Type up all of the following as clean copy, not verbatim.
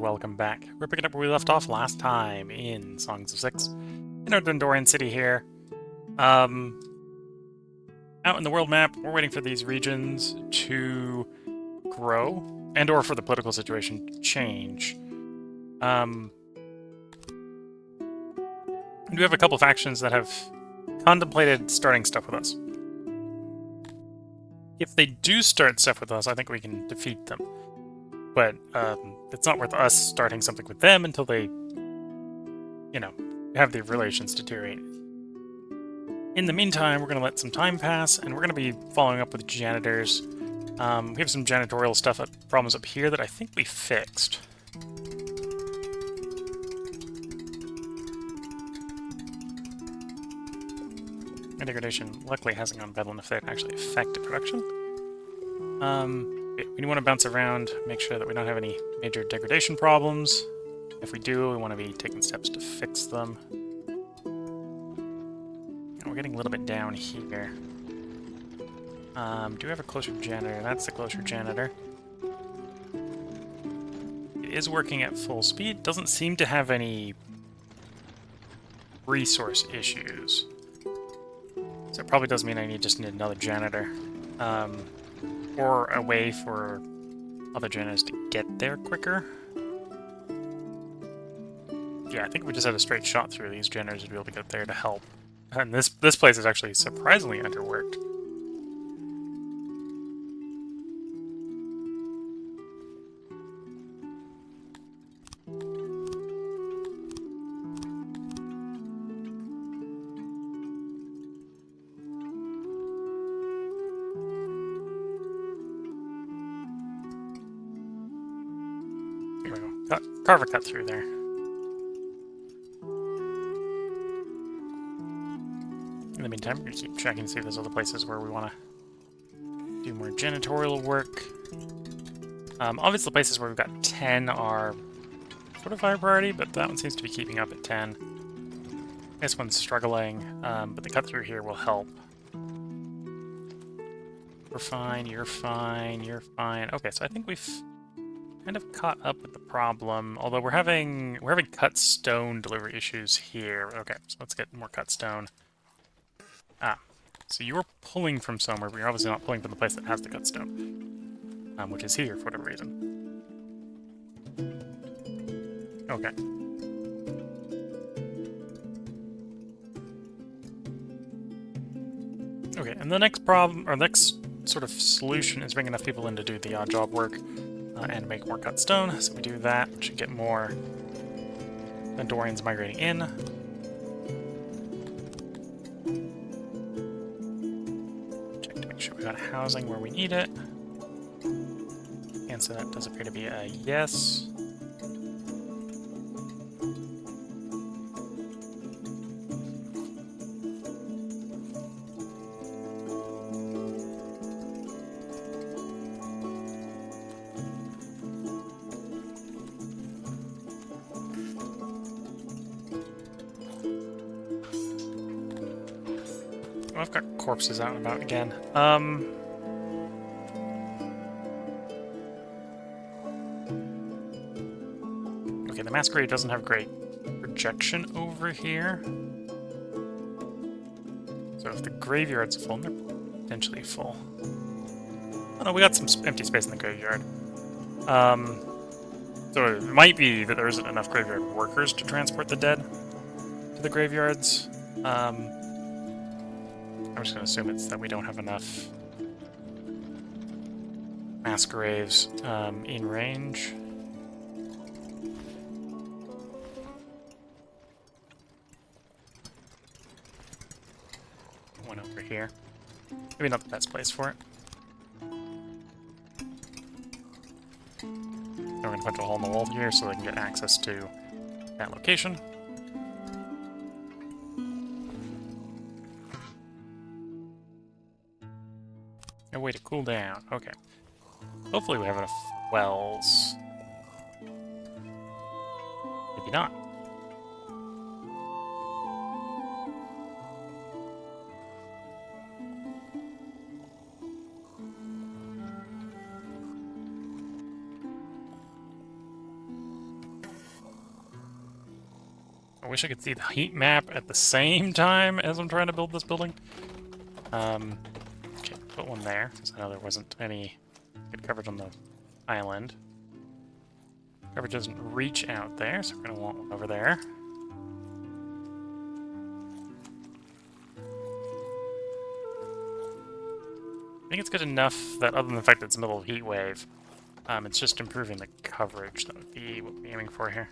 welcome back. We're picking up where we left off last time in Songs of Six, in our Dondorian city here. Out in the world map, we're waiting for these regions to grow, and or for the political situation to change. We do have a couple factions that have contemplated starting stuff with us. If they do start stuff with us, I think we can defeat them. But it's not worth us starting something with them until they, have the relations deteriorate. In the meantime, we're going to let some time pass, and we're going to be following up with janitors. We have some janitorial problems up here that I think we fixed. My degradation luckily hasn't gone bad enough that it actually affected production. We want to bounce around, make sure that we don't have any major degradation problems. If we do, we want to be taking steps to fix them. And we're getting a little bit down here. Do we have a closer janitor? That's the closer janitor. It is working at full speed. Doesn't seem to have any resource issues. So it probably does mean I just need another janitor. Or a way for other janitors to get there quicker. Yeah, I think if we just had a straight shot through, these janitors would be able to get there to help. And this place is actually surprisingly underworked. Here we go. Carve a cut through there. In the meantime, we're going to keep checking to see if there's other places where we want to do more janitorial work. Obviously, the places where we've got 10 are sort of higher priority, but that one seems to be keeping up at 10. This one's struggling, but the cut through here will help. We're fine, you're fine, you're fine. Okay, so I think we've kind of caught up with the problem, although we're having cut stone delivery issues here. Okay, so let's get more cut stone. So you're pulling from somewhere, but you're obviously not pulling from the place that has the cut stone, which is here for whatever reason. Okay. Okay, and the next problem, or next sort of solution, is bring enough people in to do the odd job work and make more cut stone. So we do that, we should get more Dondorians migrating in. Sure we got housing where we need it. And so that does appear to be a yes. Oh, I've got corpses out and about again. Okay, the masquerade doesn't have great projection over here. So if the graveyard's full, and they're potentially full. Oh no, we got some empty space in the graveyard. So it might be that there isn't enough graveyard workers to transport the dead to the graveyards. I'm just going to assume it's that we don't have enough mass graves in range. One over here. Maybe not the best place for it. We're going to punch a hole in the wall here so they can get access to that location. No way to cool down. Okay. Hopefully we have enough wells. Maybe not. I wish I could see the heat map at the same time as I'm trying to build this building. Okay, put one there, because I know there wasn't any good coverage on the island. Coverage doesn't reach out there, so we're going to want one over there. I think it's good enough that other than the fact that it's a middle of heat wave, it's just improving the coverage. That would be what we're aiming for here.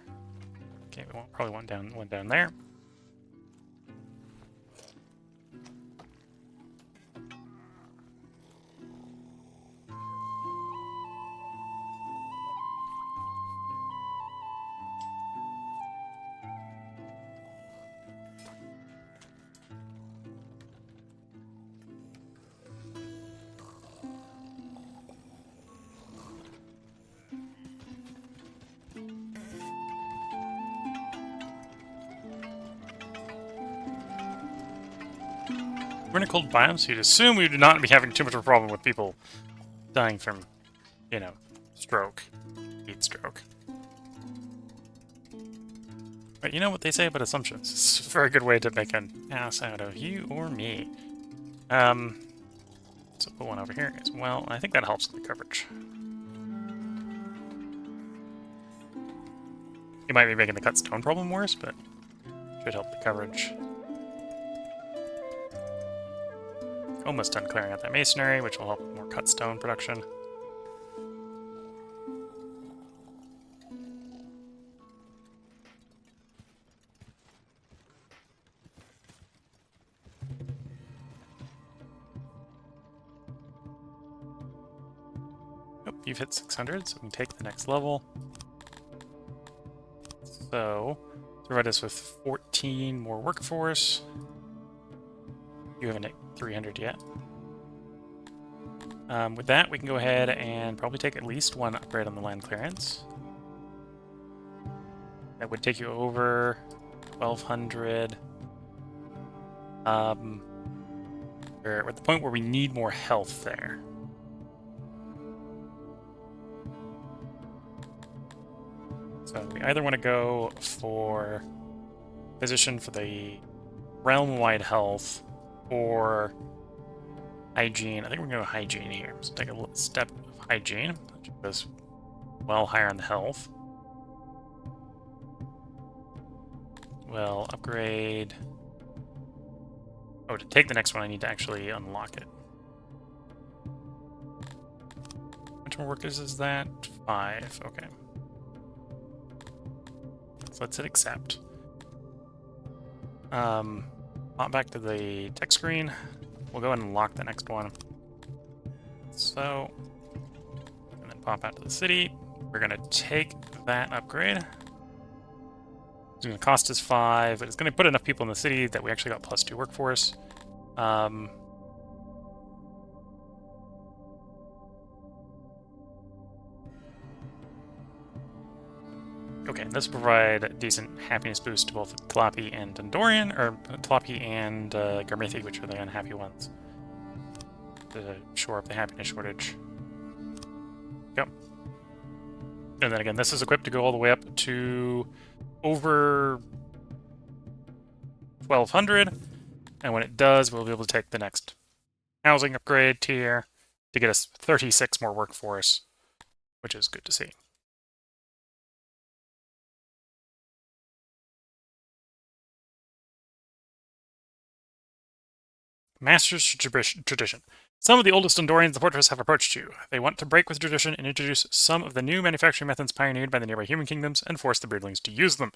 Okay, we probably want one down there. We're in a cold biome, so you'd assume we would not be having too much of a problem with people dying from, you know, stroke. Heat stroke. But you know what they say about assumptions. It's a very good way to make an ass out of you or me. So put one over here as well. I think that helps with the coverage. You might be making the cut stone problem worse, but should help the coverage. Almost done clearing out that masonry, which will help with more cut stone production. Nope, you've hit 600, so we can take the next level. So, provide us with 14 more workforce. You haven't hit 300 yet. With that, we can go ahead and probably take at least one upgrade on the land clearance. That would take you over 1,200. We're at the point where we need more health there. So we either want to go for position for the realm-wide health or hygiene. I think we're going to go hygiene here. So take a step of hygiene, which goes well higher on the health. We'll upgrade. Oh, to take the next one, I need to actually unlock it. How much more workers is that? 5. Okay. So let's hit accept. Pop back to the text screen. We'll go ahead and unlock the next one. So, and then pop out to the city. We're going to take that upgrade. It's going to cost us 5, but it's going to put enough people in the city that we actually got +2 workforce. Okay, this will provide a decent happiness boost to both Tlalopi and Dondorian, or Tlalopi and Garmethi, which are the unhappy ones, to shore up the happiness shortage. Yep. And then again, this is equipped to go all the way up to over 1,200, and when it does, we'll be able to take the next housing upgrade tier to get us 36 more workforce, which is good to see. Masters tradition. Some of the oldest Dondorians in the fortress have approached you. They want to break with tradition and introduce some of the new manufacturing methods pioneered by the nearby human kingdoms and force the breedlings to use them.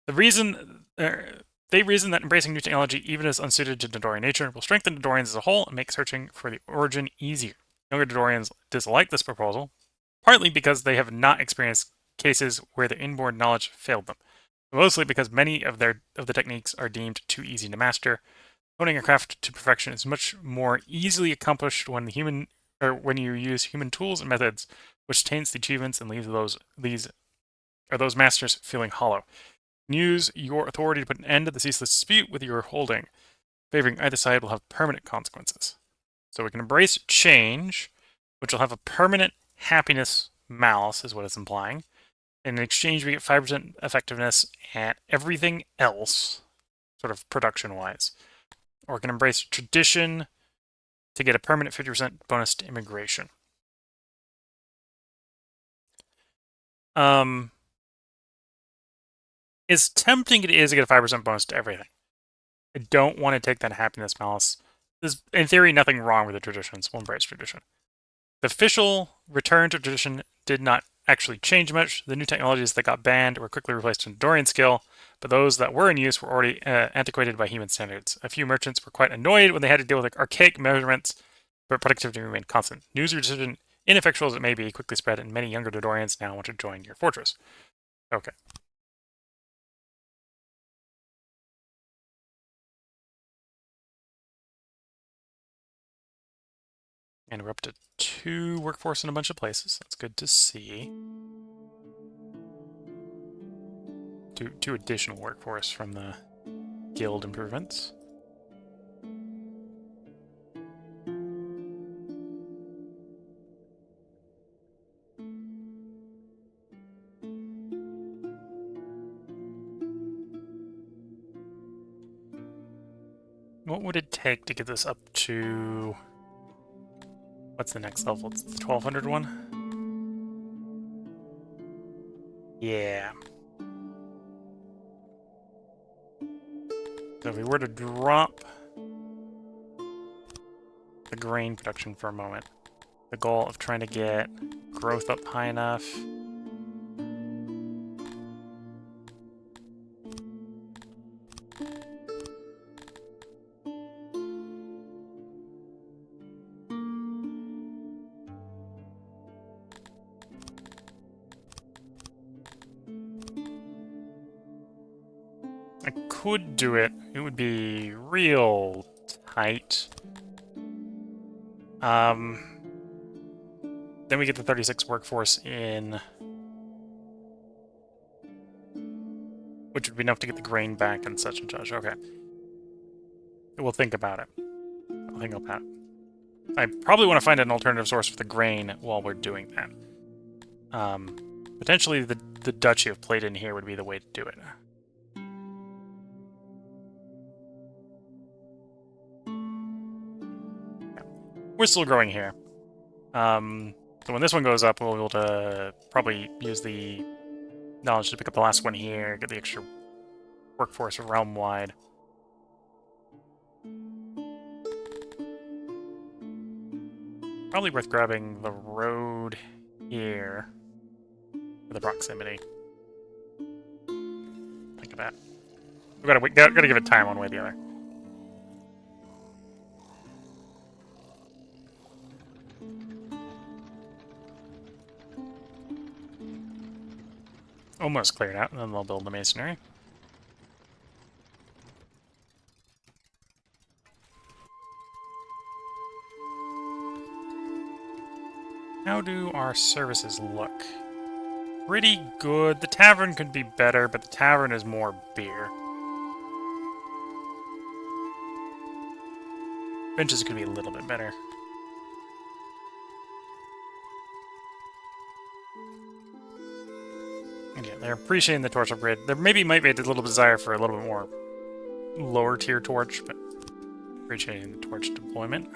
They reason that embracing new technology, even as unsuited to Dondorian nature, will strengthen Dondorians as a whole and make searching for the origin easier. Younger Dondorians dislike this proposal, partly because they have not experienced cases where their inborn knowledge failed them, but mostly because many of the techniques are deemed too easy to master. Honing a craft to perfection is much more easily accomplished when you use human tools and methods, which taints the achievements and leaves those masters feeling hollow. Use your authority to put an end to the ceaseless dispute with your holding. Favoring either side will have permanent consequences. So we can embrace change, which will have a permanent happiness malice, is what it's implying. In exchange, we get 5% effectiveness at everything else, sort of production-wise. Or we can embrace tradition to get a permanent 50% bonus to immigration. As tempting it is to get a 5% bonus to everything. I don't want to take that happiness malice. There's, in theory, nothing wrong with the traditions. We'll embrace tradition. The official return to tradition did not actually change much. The new technologies that got banned were quickly replaced in Dondorian skill, but those that were in use were already antiquated by human standards. A few merchants were quite annoyed when they had to deal with archaic measurements, but productivity remained constant. News of your decision, ineffectual as it may be, quickly spread, and many younger Dondorians now want to join your fortress. Okay. And we're up to 2 workforce in a bunch of places. That's good to see. Two additional workforce from the guild improvements. What would it take to get this up to... What's the next level? It's the 1200 one? Yeah. So if we were to drop the grain production for a moment, the goal of trying to get growth up high enough. I could do it. It would be real tight. Then we get the 36 workforce in, which would be enough to get the grain back and such and such. Okay. We'll think about it. I'll think about it. I probably want to find an alternative source for the grain while we're doing that. Potentially the Duchy of Played in here would be the way to do it. Yeah. We're still growing here. So when this one goes up, we'll be able to probably use the knowledge to pick up the last one here, get the extra workforce realm-wide. Probably worth grabbing the road here for the proximity. Think of that. We gotta give it time one way or the other. Almost cleared out, and then they'll build the masonry. How do our services look? Pretty good. The tavern could be better, but the tavern is more beer. Benches could be a little bit better. And yeah, they're appreciating the torch upgrade. There maybe might be a little desire for a little bit more lower tier torch, but appreciating the torch deployment.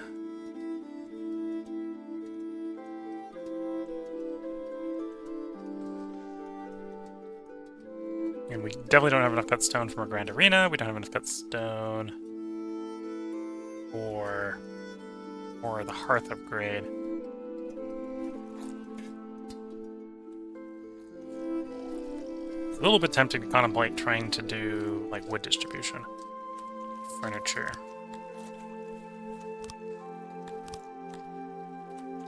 And we definitely don't have enough cut stone from our Grand Arena. We don't have enough cut stone for the Hearth upgrade. It's a little bit tempting to contemplate trying to do, like, wood distribution. Furniture.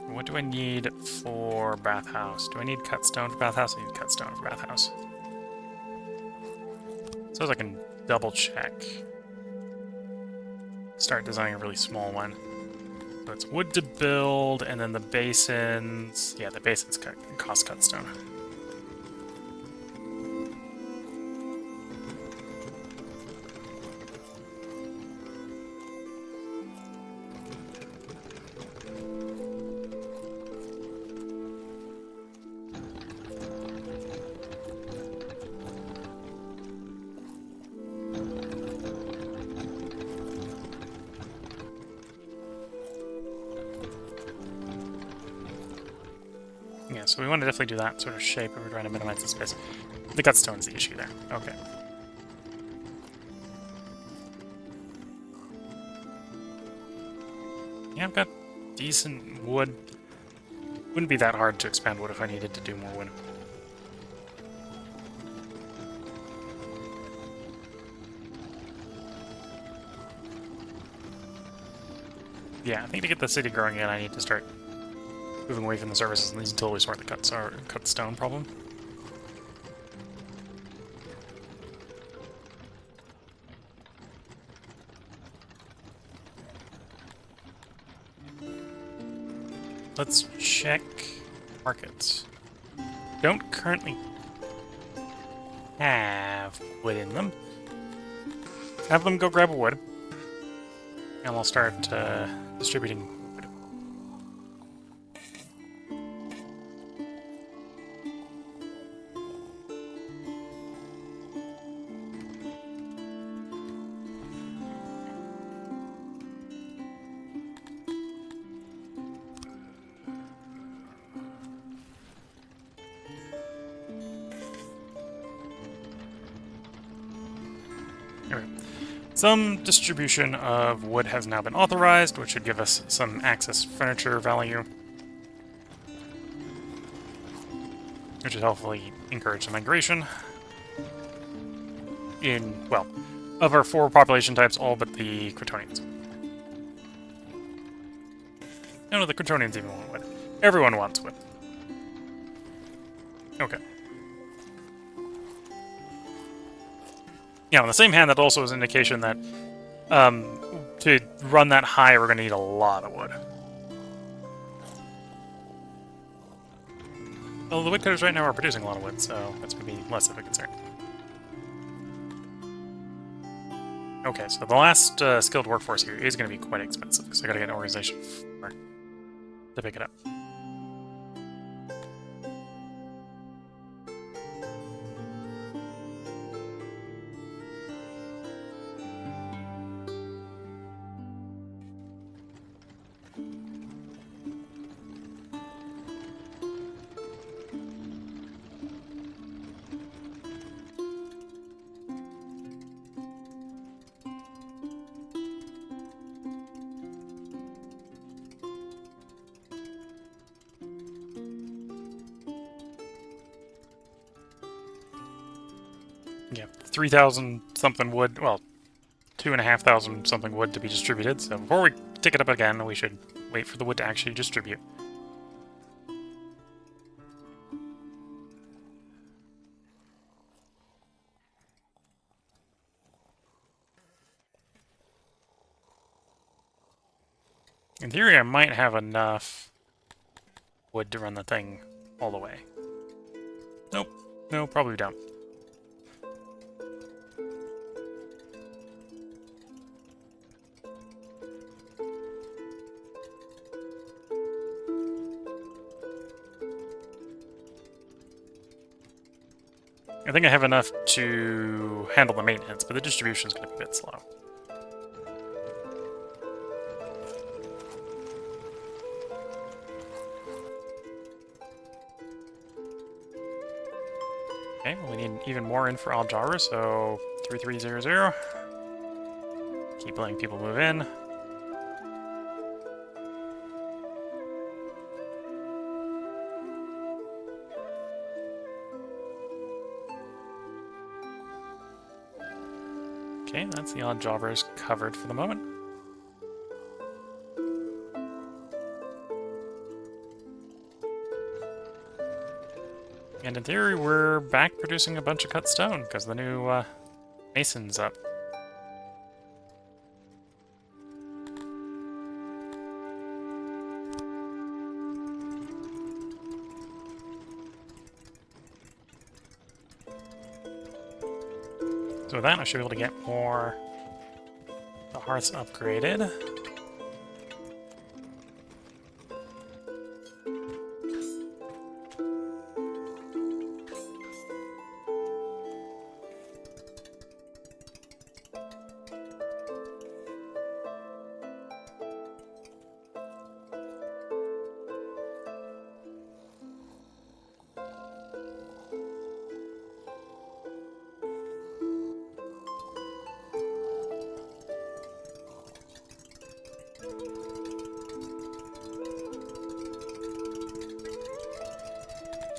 What do I need for bathhouse? Do I need cut stone for bathhouse? I need cut stone for bathhouse. So as I can double check. Start designing a really small one. So it's wood to build, and then the basins... Yeah, the basins cost cut stone. so we want to definitely do that sort of shape if we're trying to minimize the space. The cut stone's the issue there. Okay. Yeah, I've got decent wood. Wouldn't be that hard to expand wood if I needed to do more wood. Yeah, I think to get the city growing again, I need to start moving away from the services at least until we sort the cut stone problem. Let's check markets. Don't currently have wood in them. Have them go grab a wood, and we'll start distributing wood. Okay. Some distribution of wood has now been authorized, which should give us some access furniture value, which should hopefully encourage some migration in, well, of our 4 population types, all but the Crotonians. No, the Crotonians even want wood. Everyone wants wood. Okay. Yeah, on the same hand, that also is an indication that to run that high, we're going to need a lot of wood. Well, the woodcutters right now are producing a lot of wood, so that's going to be less of a concern. Okay, so the last skilled workforce here is going to be quite expensive, because I got to get an organization to pick it up. Yeah, 3,000 something wood, well, 2,500 something wood to be distributed, so before we tick it up again, we should wait for the wood to actually distribute. In theory, I might have enough wood to run the thing all the way. Nope. No, probably don't. I think I have enough to handle the maintenance, but the distribution is going to be a bit slow. Okay, well, we need even more in for Al Jabra, so 3300. Keep letting people move in. Okay, that's the odd jobbers covered for the moment. And in theory, we're back producing a bunch of cut stone, because the new mason's up. So with that, I should be able to get more the hearths upgraded.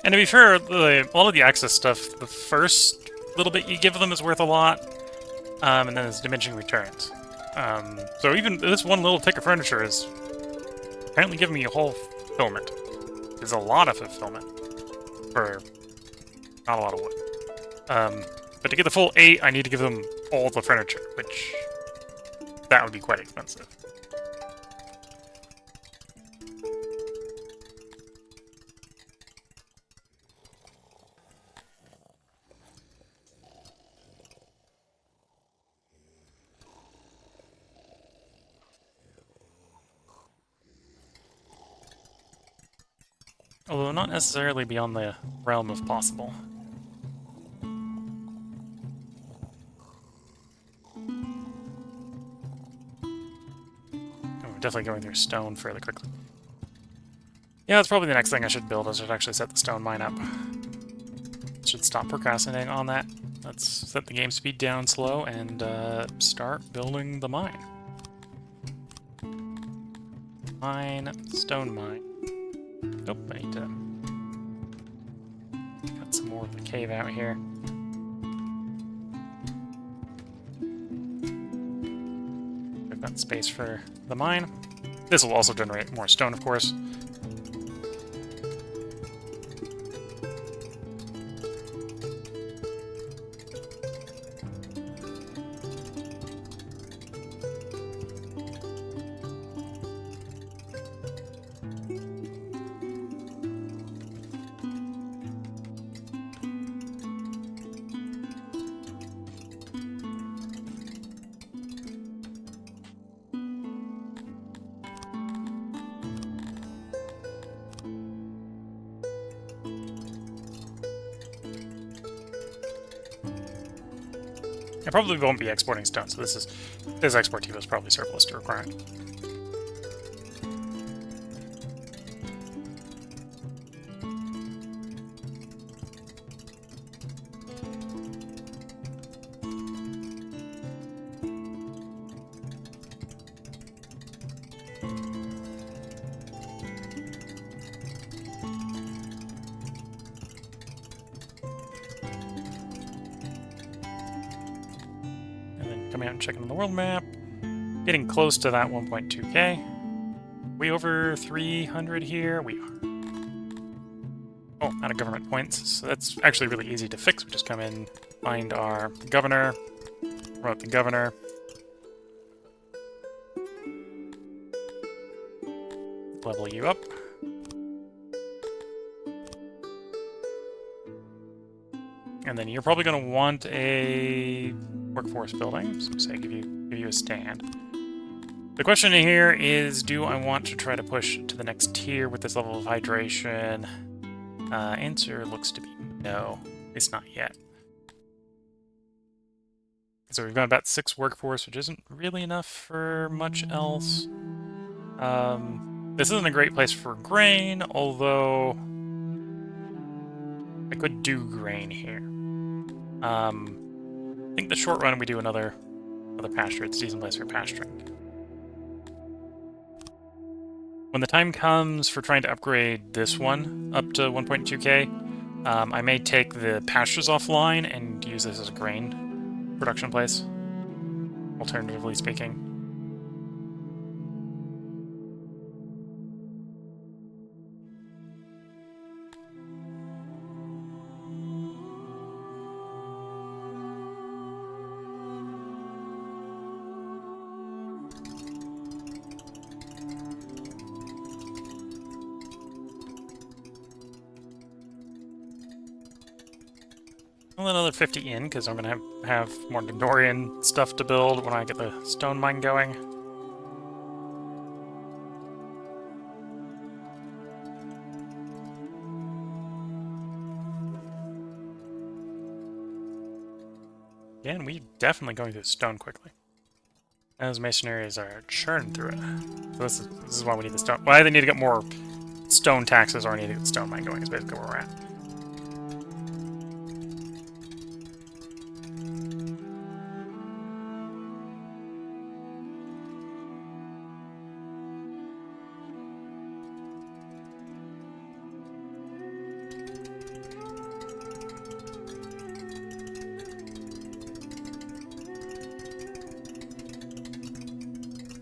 And to be fair, a lot of the access stuff, the first little bit you give them is worth a lot, and then there's diminishing returns. So even this one little tick of furniture is apparently giving me a whole fulfillment. There's a lot of fulfillment for not a lot of wood. But to get the full 8, I need to give them all the furniture, which that would be quite expensive. Although not necessarily beyond the realm of possible. We're definitely going through stone fairly quickly. Yeah, that's probably the next thing I should build. I should actually set the stone mine up. Should stop procrastinating on that. Let's set the game speed down slow and start building the mine. Stone mine. Nope, I need to cut some more of the cave out here. I've got space for the mine. This will also generate more stone, of course. I probably won't be exporting stone, so this export table is probably surplus to requirement. Coming out and checking on the world map. Getting close to that 1.2k. We over 300 here? We are. Oh, out of government points. So that's actually really easy to fix. We just come in, find our governor, promote the governor. Level you up. And then you're probably going to want a workforce building, so say give you a stand. The question here is, do I want to try to push to the next tier with this level of hydration? Answer looks to be no, at least not yet. So we've got about 6 workforce, which isn't really enough for much else. This isn't a great place for grain, although I could do grain here. I think the short run we do another pasture. It's a decent place for pasturing. When the time comes for trying to upgrade this one up to 1.2k, I may take the pastures offline and use this as a grain production place, alternatively speaking. Another 50 in, because I'm going to have more Dondorian stuff to build when I get the stone mine going. Again, we're definitely going through stone quickly. Those masonaries are churning through it. So this is why we need the stone. Well, I either need to get more stone taxes or I need to get the stone mine going, is basically where we're at.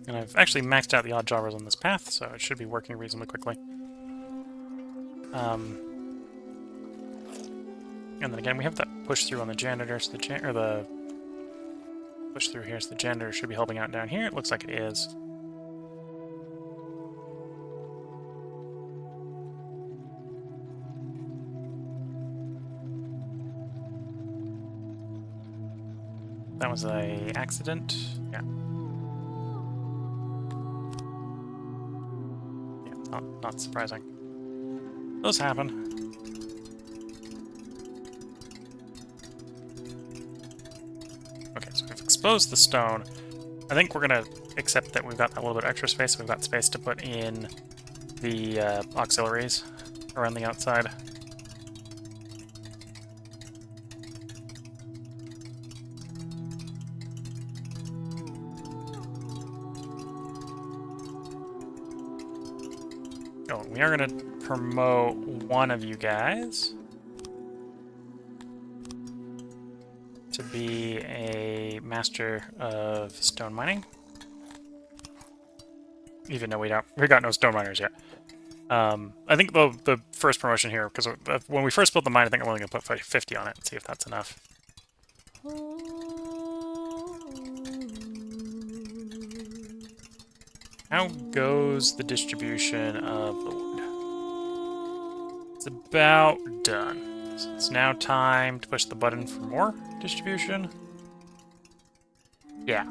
And I've actually maxed out the odd jobbers on this path, so it should be working reasonably quickly. And then again, we have that push through on the janitor, so the push through here, so the janitor should be helping out down here. It looks like it is. That was a accident. Yeah. Yeah, not surprising. Those happen. Okay, so we've exposed the stone. I think we're gonna accept that we've got a little bit extra space. So we've got space to put in the auxiliaries around the outside. Oh, we are gonna promote one of you guys to be a master of stone mining. Even though we got no stone miners yet. I think the first promotion here, because when we first built the mine, I think I'm only going to put 50 on it and see if that's enough. How goes the distribution of the wood? It's about done. So it's now time to push the button for more distribution. Yeah.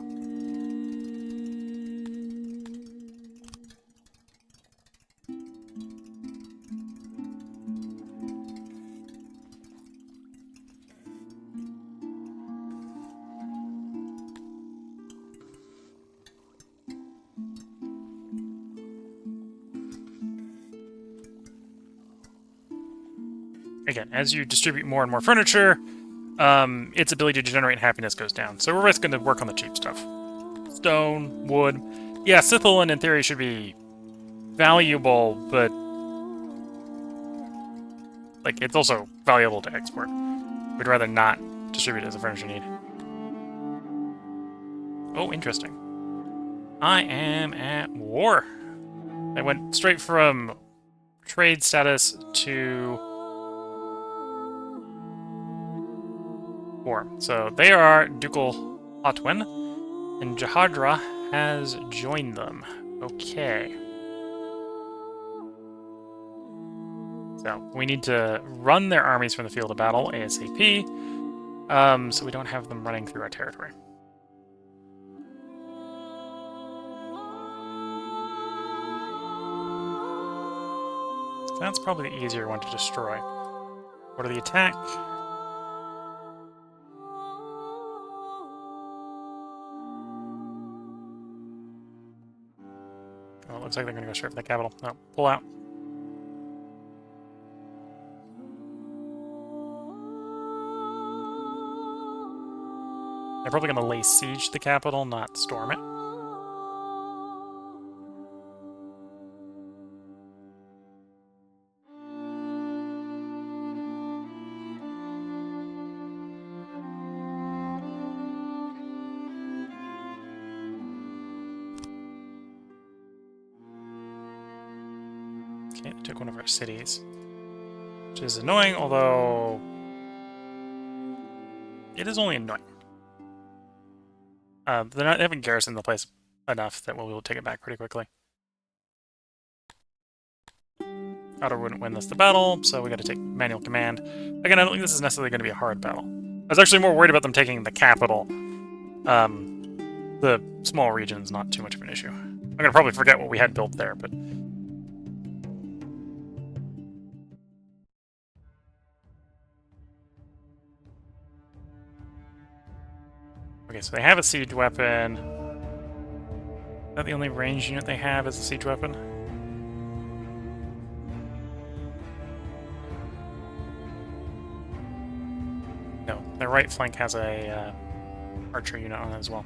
Again, as you distribute more and more furniture, its ability to generate happiness goes down. So we're just going to work on the cheap stuff. Stone, wood. Yeah, Scythian in theory should be valuable, but like it's also valuable to export. We'd rather not distribute it as a furniture need. Oh, interesting. I am at war. I went straight from trade status to war. So they are Duchal Hartwen, and Jahadra has joined them. Okay. So we need to run their armies from the field of battle ASAP, so we don't have them running through our territory. So that's probably the easier one to destroy. What are the attack? Oh, it looks like they're going to go straight for the capital. No, pull out. They're probably going to lay siege to the capital, not storm it. Okay, they took one of our cities, which is annoying, although it is only annoying. They haven't garrisoned the place enough that we'll be able to take it back pretty quickly. Otter wouldn't win this the battle, so we got to take manual command. Again, I don't think this is necessarily going to be a hard battle. I was actually more worried about them taking the capital. The small region's not too much of an issue. I'm going to probably forget what we had built there, but... Okay, so they have a siege weapon. Is that the only ranged unit they have as a siege weapon? No, their right flank has a archer unit on it as well.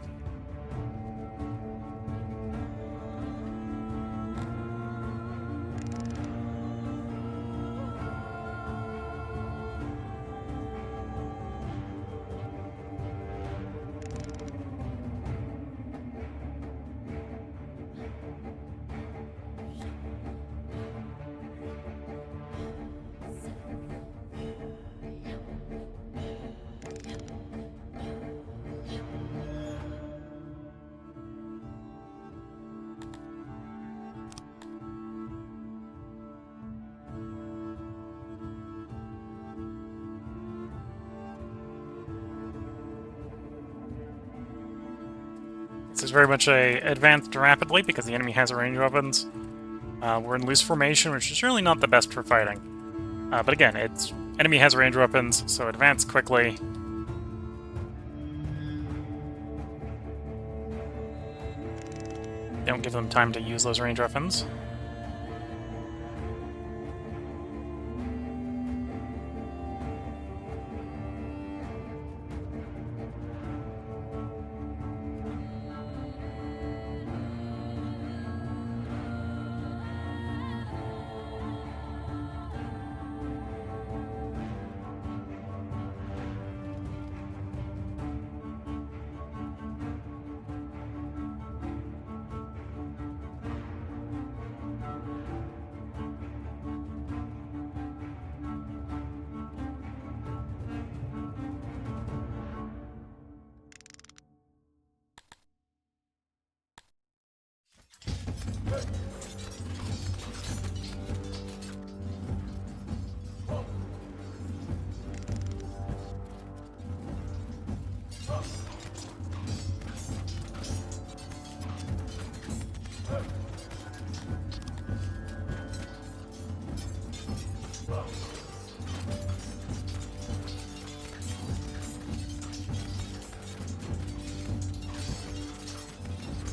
This is very much a advanced rapidly because the enemy has range weapons. We're in loose formation, which is really not the best for fighting. But again, enemy has range weapons, so advance quickly. Don't give them time to use those range weapons.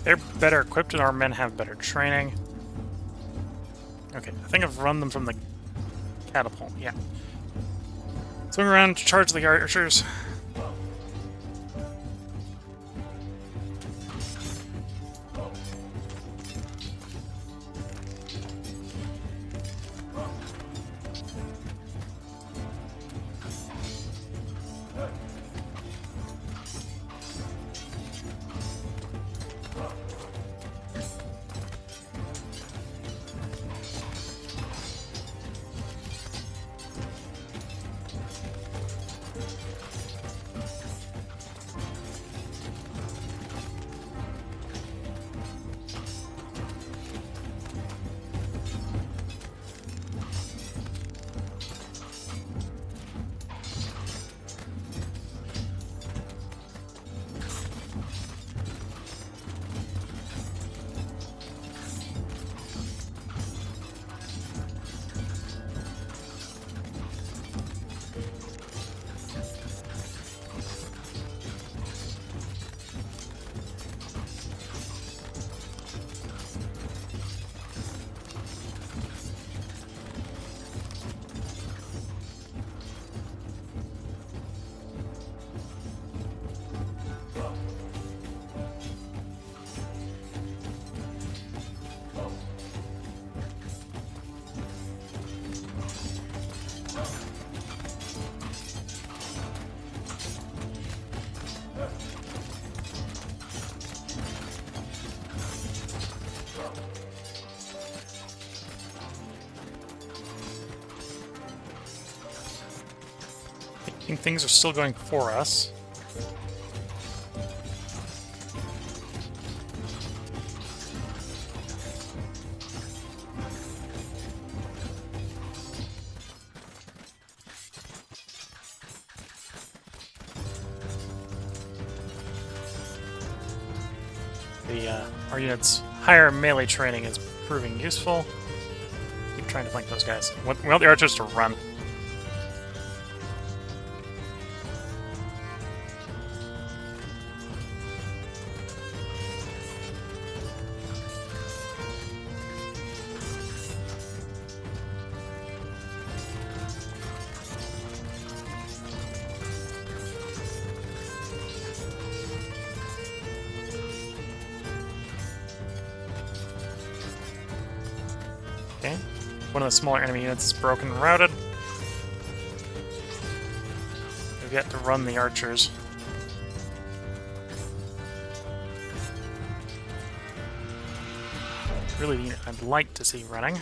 They're better equipped and our men have better training. Okay, I think I've run them from the catapult, yeah. Swing around to charge the archers. I think things are still going for us. Our unit's higher melee training is proving useful. Keep trying to flank those guys. We want the archers to run. Okay. One of the smaller enemy units is broken and routed. We've yet to run the archers. Really the unit I'd like to see running.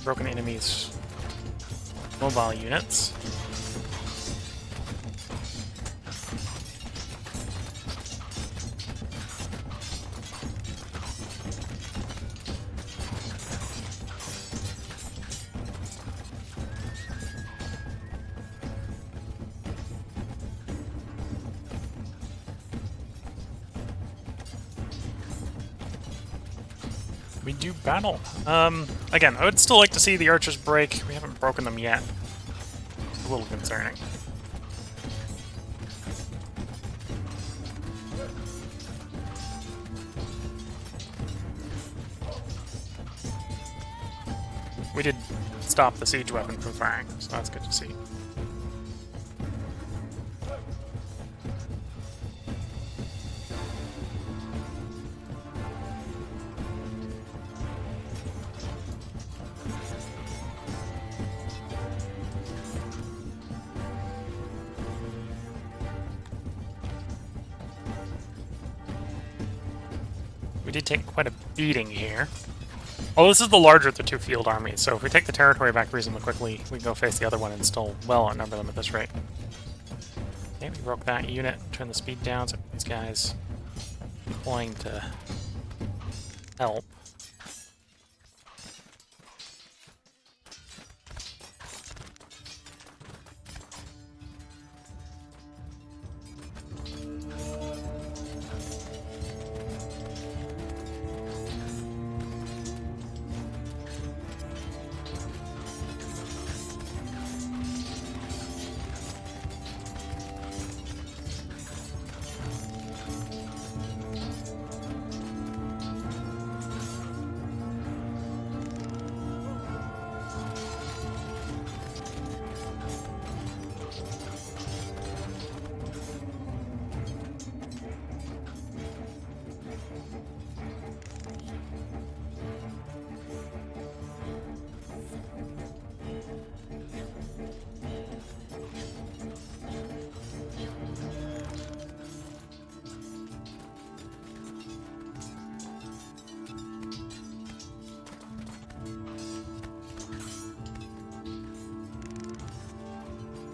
broken enemies' mobile units. We do battle. Again, I would still like to see the archers break. We haven't broken them yet. It's a little concerning. We did stop the siege weapon from firing, so that's good to see. We did take quite a beating here. Oh, this is the larger of the two field armies, so if we take the territory back reasonably quickly, we can go face the other one and still well outnumber them at this rate. Okay, we broke that unit, turn the speed down, so these guys deploying to help.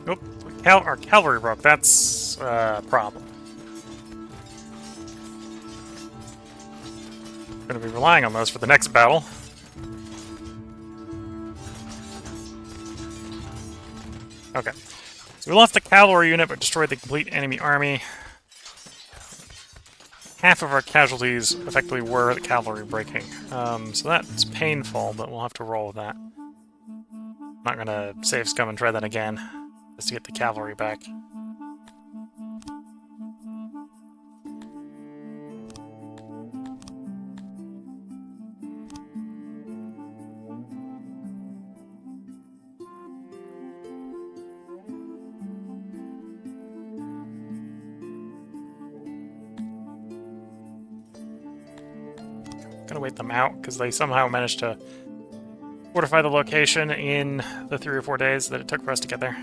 Nope, our cavalry broke. That's a problem. Going to be relying on those for the next battle. Okay, so we lost the cavalry unit but destroyed the complete enemy army. Half of our casualties effectively were the cavalry breaking. So that's painful, but we'll have to roll with that. I'm not going to save scum and try that again, just to get the cavalry back. Gonna wait them out, because they somehow managed to fortify the location in the 3 or 4 days that it took for us to get there.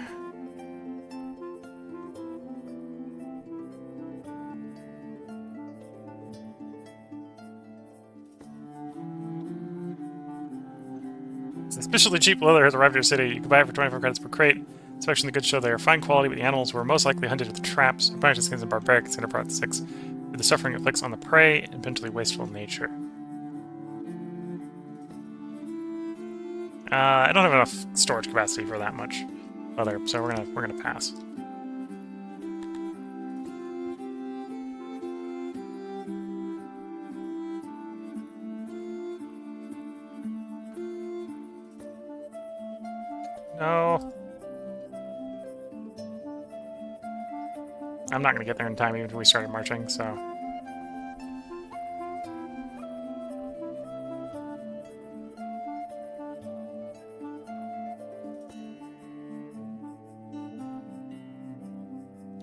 Suspiciously cheap leather has arrived at your city. You can buy it for 24 credits per crate. Inspection of the goods show they are fine quality, but the animals were most likely hunted with traps. Practice skins and barbaric consider part 6. With the suffering it inflicts on the prey and potentially wasteful nature. I don't have enough storage capacity for that much leather, so we're gonna pass. No. I'm not gonna get there in time even if we started marching, so...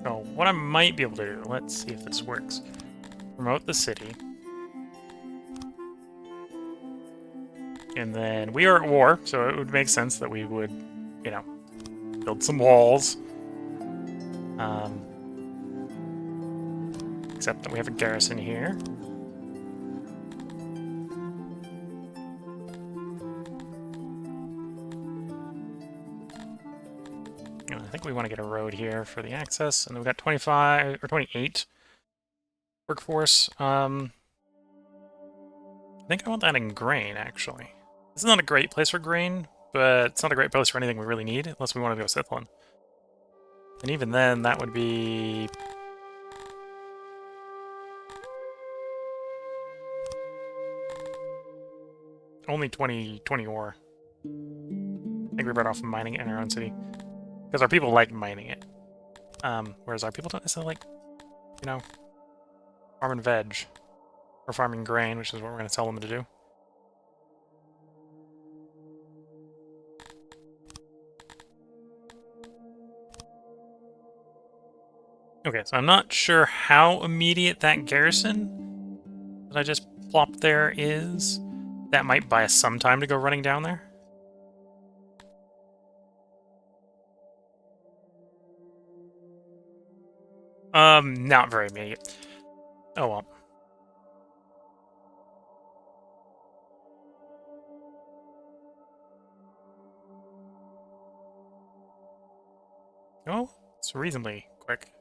So, what I might be able to do, let's see if this works. Promote the city. And then we are at war, so it would make sense that we would, you know, build some walls. Except that we have a garrison here. And I think we want to get a road here for the access, and we've got 25 or 28 workforce. I think I want that in grain, actually. This is not a great place for grain, but it's not a great place for anything we really need, unless we want to go Scythlin. And even then, that would be... only 20 ore. I think we're better off mining it in our own city. Because our people like mining it. Whereas our people don't necessarily like, you know, farming veg. Or farming grain, which is what we're going to tell them to do. Okay, so I'm not sure how immediate that garrison that I just plopped there is. That might buy us some time to go running down there. Not very immediate. Oh well. Oh, it's reasonably quick.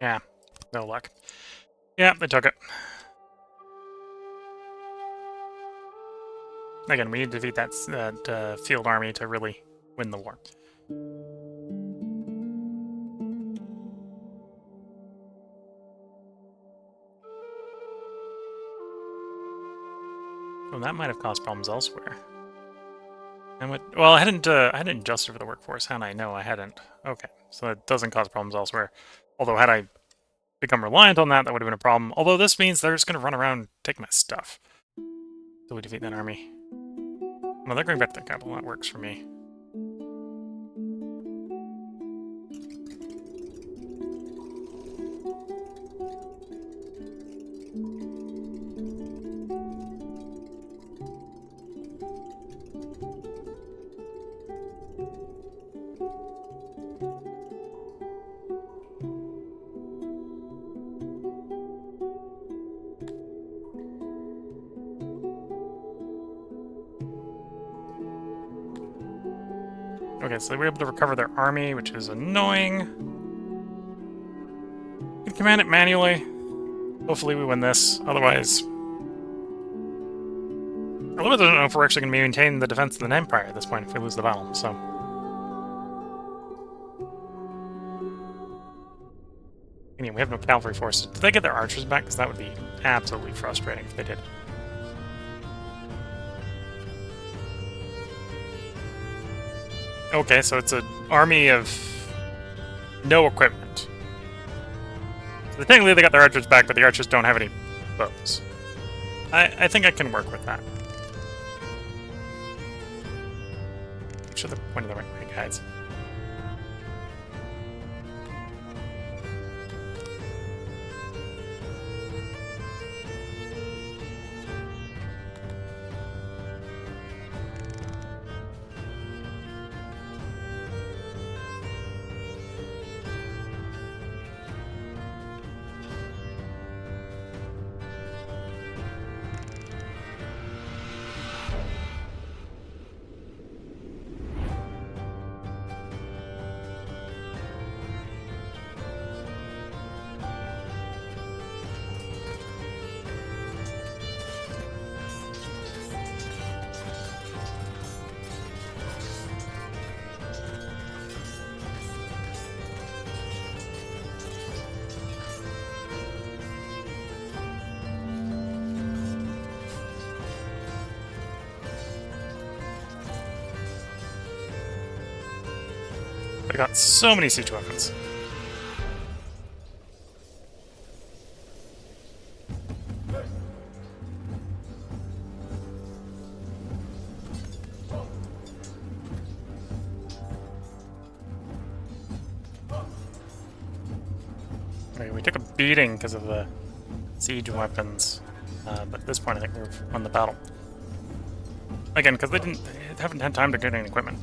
Yeah, no luck. Yeah, they took it. Again, we need to defeat that field army to really win the war. Well, that might have caused problems elsewhere. Well, I hadn't adjusted for the workforce, hadn't I? No, I hadn't. Okay, so it doesn't cause problems elsewhere. Although, had I become reliant on that, that would have been a problem. Although this means they're just going to run around taking my stuff. So we defeat that army. No, they're going back to the capital. That works for me. Okay, so they were able to recover their army, which is annoying. You can command it manually. Hopefully we win this. Otherwise, I don't know if we're actually going to maintain the defense of the Empire at this point if we lose the battle, so... Anyway, we have no cavalry forces. Did they get their archers back? Because that would be absolutely frustrating if they did. Okay, so it's an army of no equipment. So technically they got their archers back, but the archers don't have any bows. I think I can work with that. Make sure they're pointing the right way, guys. I got so many siege weapons. Okay, we took a beating because of the siege weapons. But at this point, I think we've won the battle. Again, because they haven't had time to get any equipment.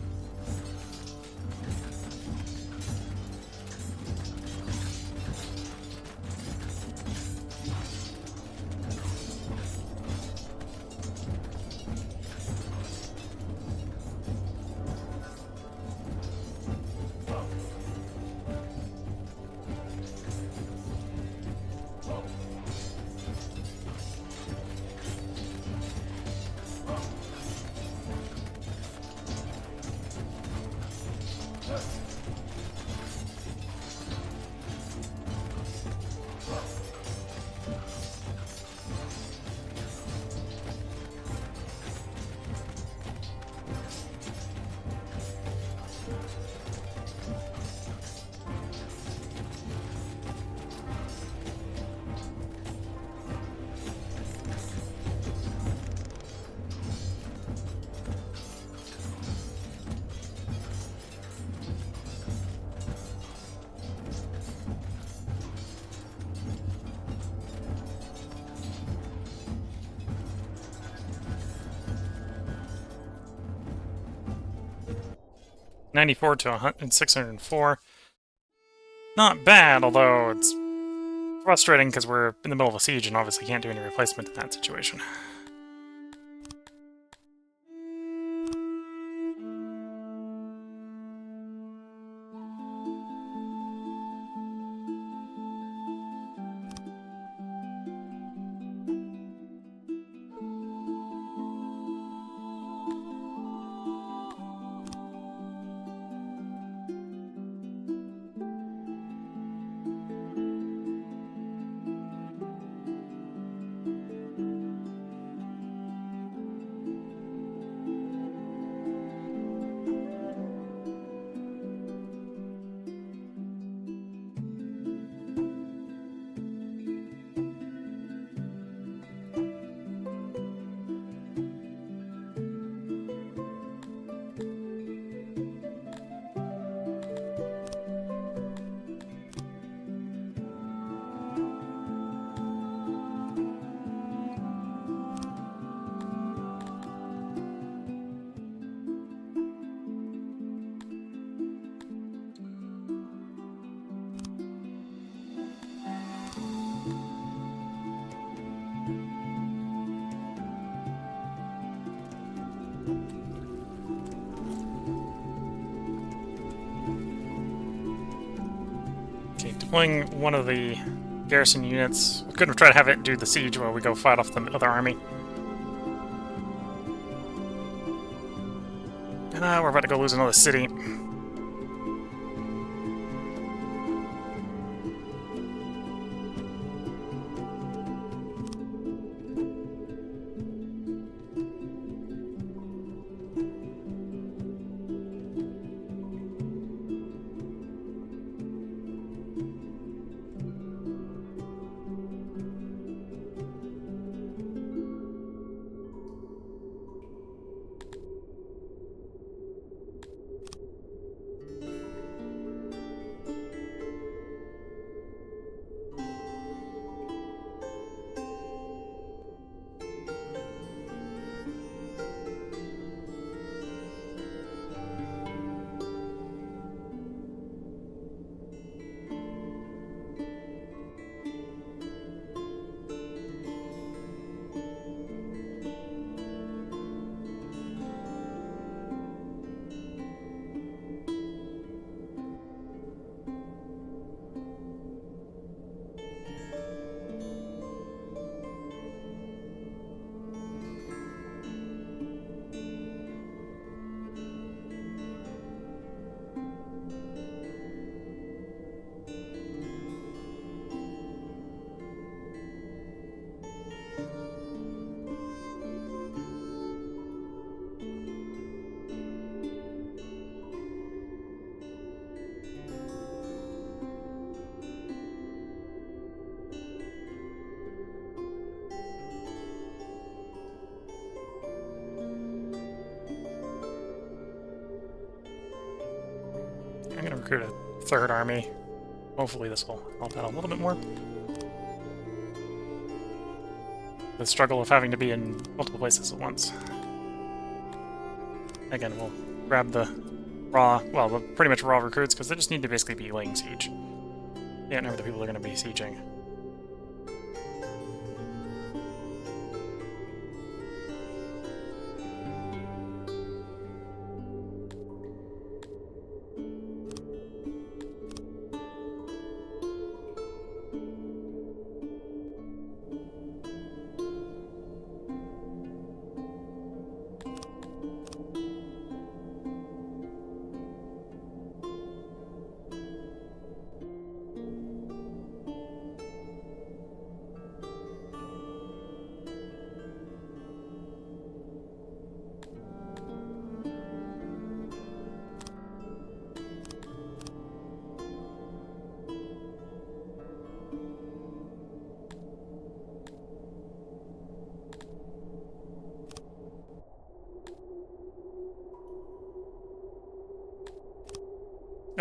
$94 to 604. Not bad, although it's frustrating because we're in the middle of a siege and obviously can't do any replacement in that situation. Deploying one of the garrison units. We couldn't have tried to have it do the siege while we go fight off the other army. And we're about to go lose another city. I'm going to recruit a third army. Hopefully this will help out a little bit more. the struggle of having to be in multiple places at once. Again, we'll grab the raw, well, the pretty much raw recruits, because they just need to basically be laying siege. They don't know the people are going to be sieging.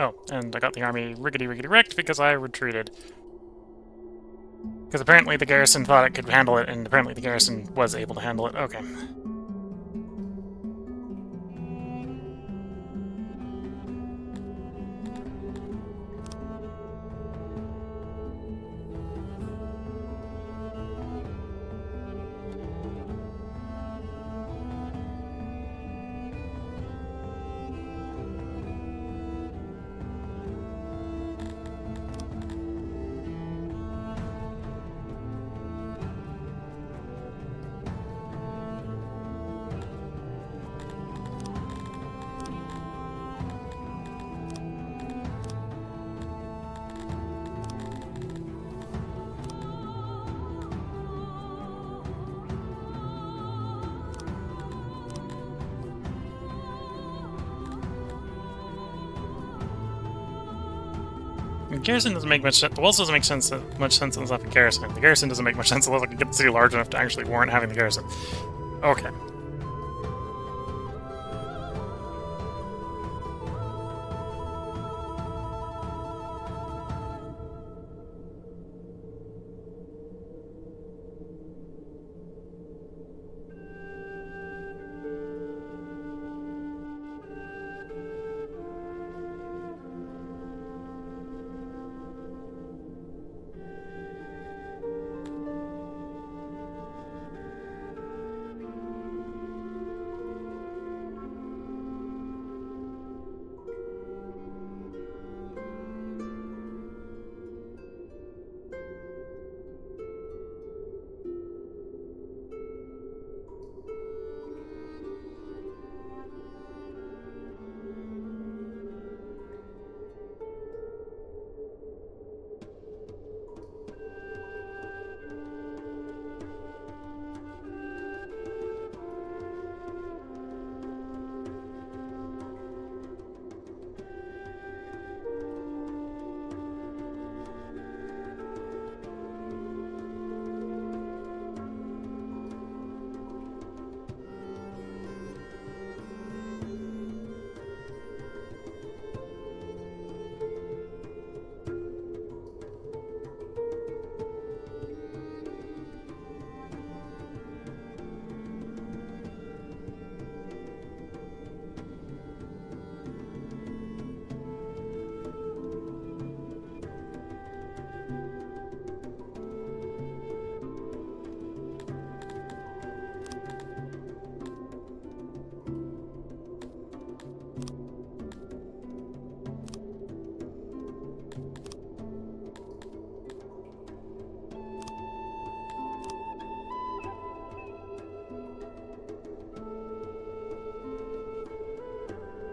Oh, and I got the army riggedy-riggedy-wrecked because I retreated. Because apparently the garrison thought it could handle it, and apparently the garrison was able to handle it. Okay. The garrison doesn't make much sense. The walls doesn't make much sense unless I have a garrison. The garrison doesn't make much sense unless I can get the city large enough to actually warrant having the garrison. Okay.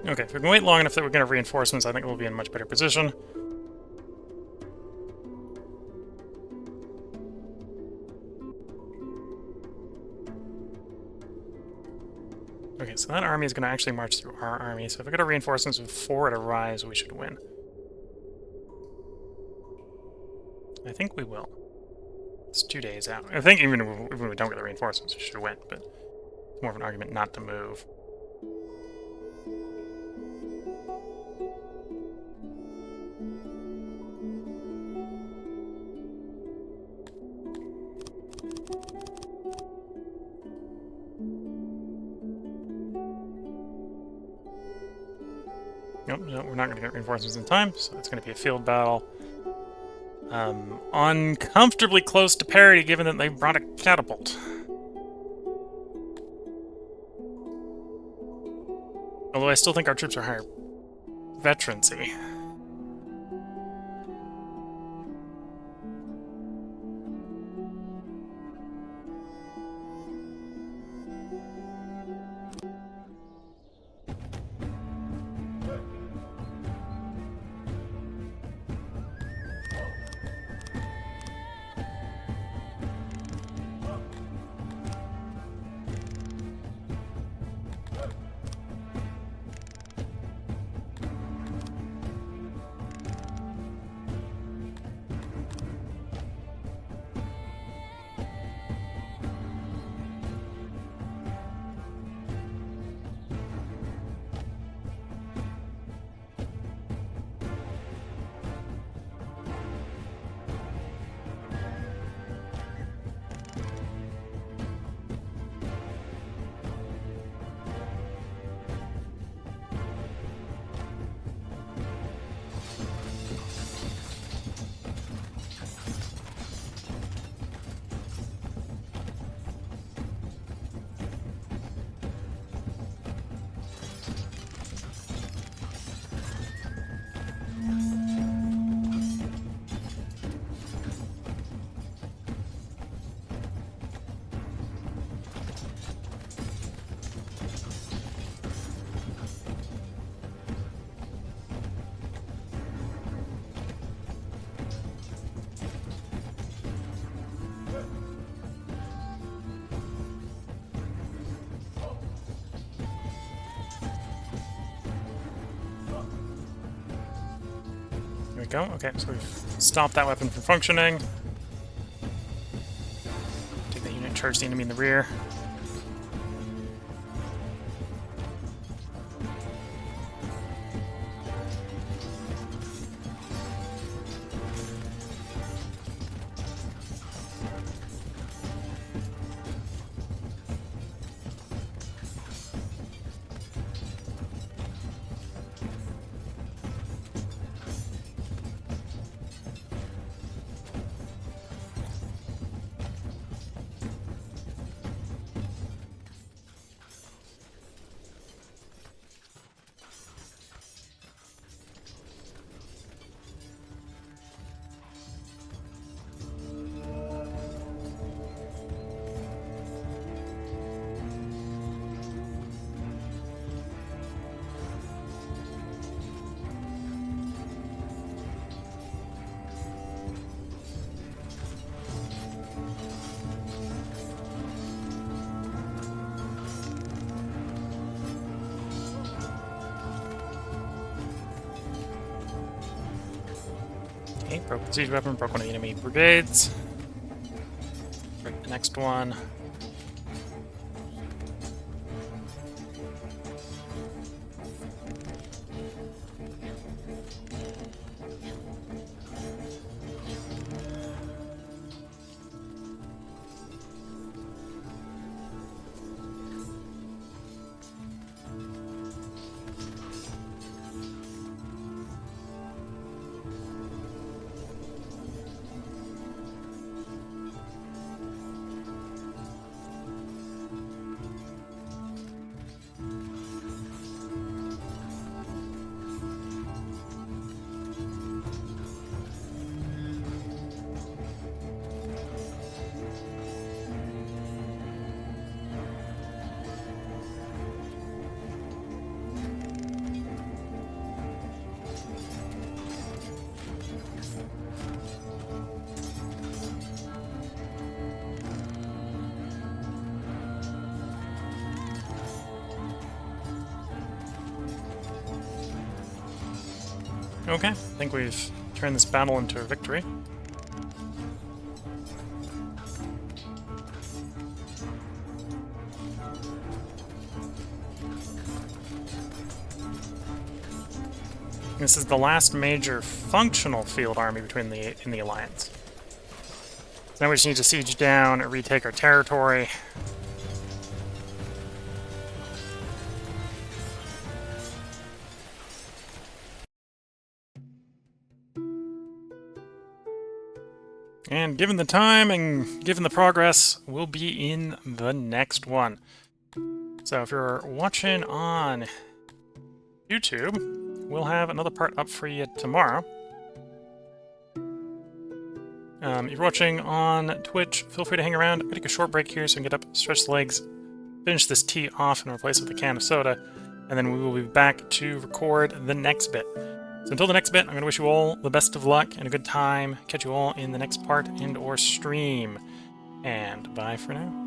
Okay, if we can wait long enough that we're going to reinforcements, I think we'll be in a much better position. Okay, so that army is going to actually march through our army, so if we get our reinforcements with 4 at a rise, we should win. I think we will. It's 2 days out. I think even if we don't get the reinforcements, we should win, but it's more of an argument not to move. Nope, no, we're not going to get reinforcements in time, so it's going to be a field battle. Uncomfortably close to parity, given that they brought a catapult. Although I still think our troops are higher veterancy. There we go. Okay, so we've stopped that weapon from functioning. Take that unit, charge the enemy in the rear. Okay, broke the siege weapon, broke one of the enemy brigades. Break the next one. Okay, I think we've turned this battle into a victory. This is the last major functional field army between in the Alliance. So now we just need to siege down and retake our territory. And given the time and given the progress, we'll be in the next one. So if you're watching on YouTube, we'll have another part up for you tomorrow. If you're watching on Twitch, feel free to hang around. I'm going to take a short break here so I can get up, stretch the legs, finish this tea off, and replace it with a can of soda. And then we will be back to record the next bit. So until the next bit, I'm going to wish you all the best of luck and a good time. Catch you all in the next part and/or stream. And bye for now.